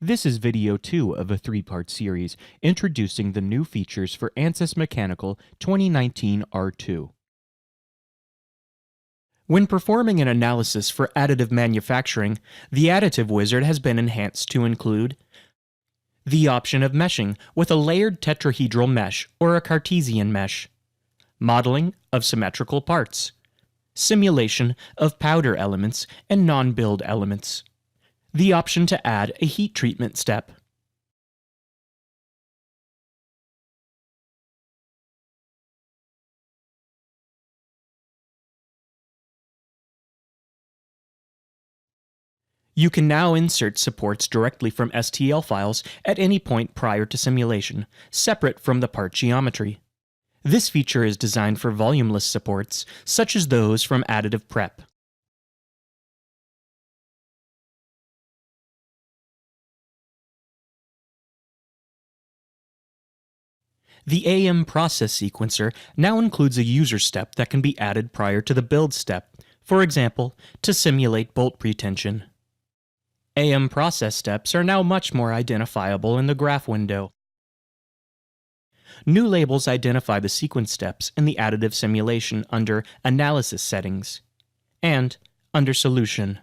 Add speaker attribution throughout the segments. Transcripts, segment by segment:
Speaker 1: This is video 2 of a 3-part series introducing the new features for ANSYS Mechanical 2019 R2. When performing an analysis for additive manufacturing, the Additive Wizard has been enhanced to include the option of meshing with a layered tetrahedral mesh or a Cartesian mesh, modeling of symmetrical parts, simulation of powder elements and non-build elements, the option to add a heat treatment step. You can now insert supports directly from STL files at any point prior to simulation, separate from the part geometry. This feature is designed for volumeless supports, such as those from additive prep. The AM process sequencer now includes a user step that can be added prior to the build step, for example, to simulate bolt pretension. AM process steps are now much more identifiable in the graph window. New labels identify the sequence steps in the additive simulation under Analysis Settings and under Solution.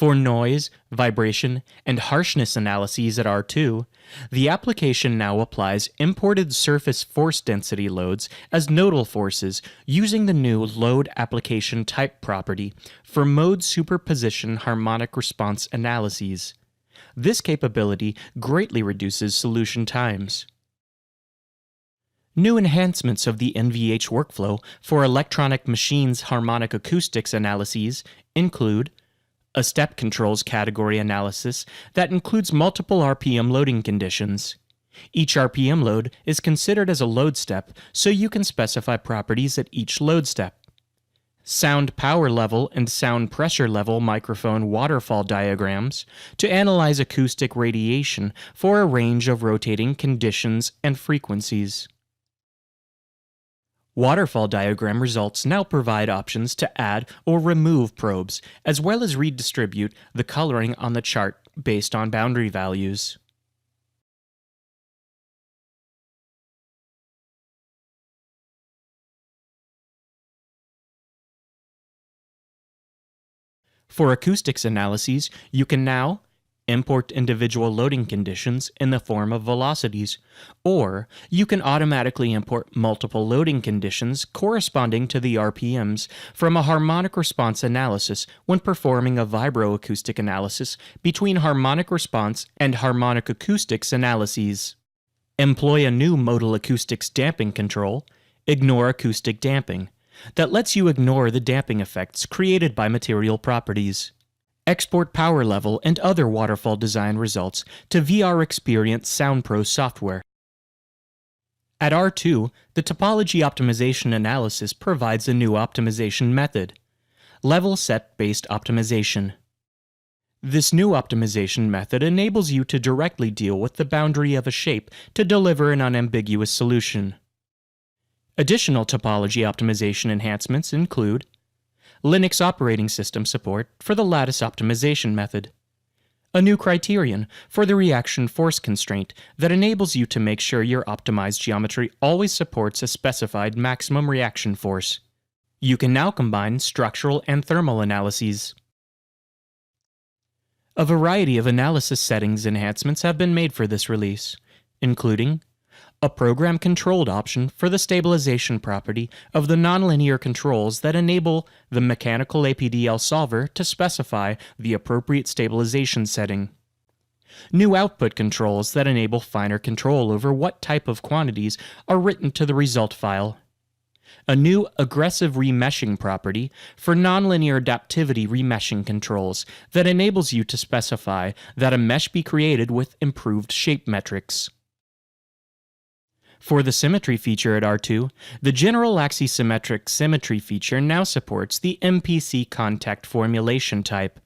Speaker 1: For noise, vibration, and harshness analyses at R2, the application now applies imported surface force density loads as nodal forces using the new Load Application Type property for mode superposition harmonic response analyses. This capability greatly reduces solution times. New enhancements of the NVH workflow for electronic machines harmonic acoustics analyses include a step controls category analysis that includes multiple RPM loading conditions. Each RPM load is considered as a load step, so you can specify properties at each load step. Sound power level and sound pressure level microphone waterfall diagrams to analyze acoustic radiation for a range of rotating conditions and frequencies. Waterfall diagram results now provide options to add or remove probes, as well as redistribute the coloring on the chart based on boundary values. For acoustics analyses, you can now import individual loading conditions in the form of velocities, or you can automatically import multiple loading conditions corresponding to the RPMs from a harmonic response analysis when performing a vibroacoustic analysis between harmonic response and harmonic acoustics analyses. Employ a new modal acoustics damping control, ignore acoustic damping, that lets you ignore the damping effects created by material properties. Export power level and other waterfall design results to VR Experience SoundPro software. At R2, the Topology Optimization analysis provides a new optimization method, level set-based optimization. This new optimization method enables you to directly deal with the boundary of a shape to deliver an unambiguous solution. Additional topology optimization enhancements include Linux operating system support for the lattice optimization method, a new criterion for the reaction force constraint that enables you to make sure your optimized geometry always supports a specified maximum reaction force. You can now combine structural and thermal analyses. A variety of analysis settings enhancements have been made for this release, including a program-controlled option for the stabilization property of the nonlinear controls that enable the mechanical APDL solver to specify the appropriate stabilization setting. New output controls that enable finer control over what type of quantities are written to the result file. A new aggressive remeshing property for nonlinear adaptivity remeshing controls that enables you to specify that a mesh be created with improved shape metrics. For the symmetry feature at R2, the general Axisymmetric symmetry feature now supports the MPC contact formulation type.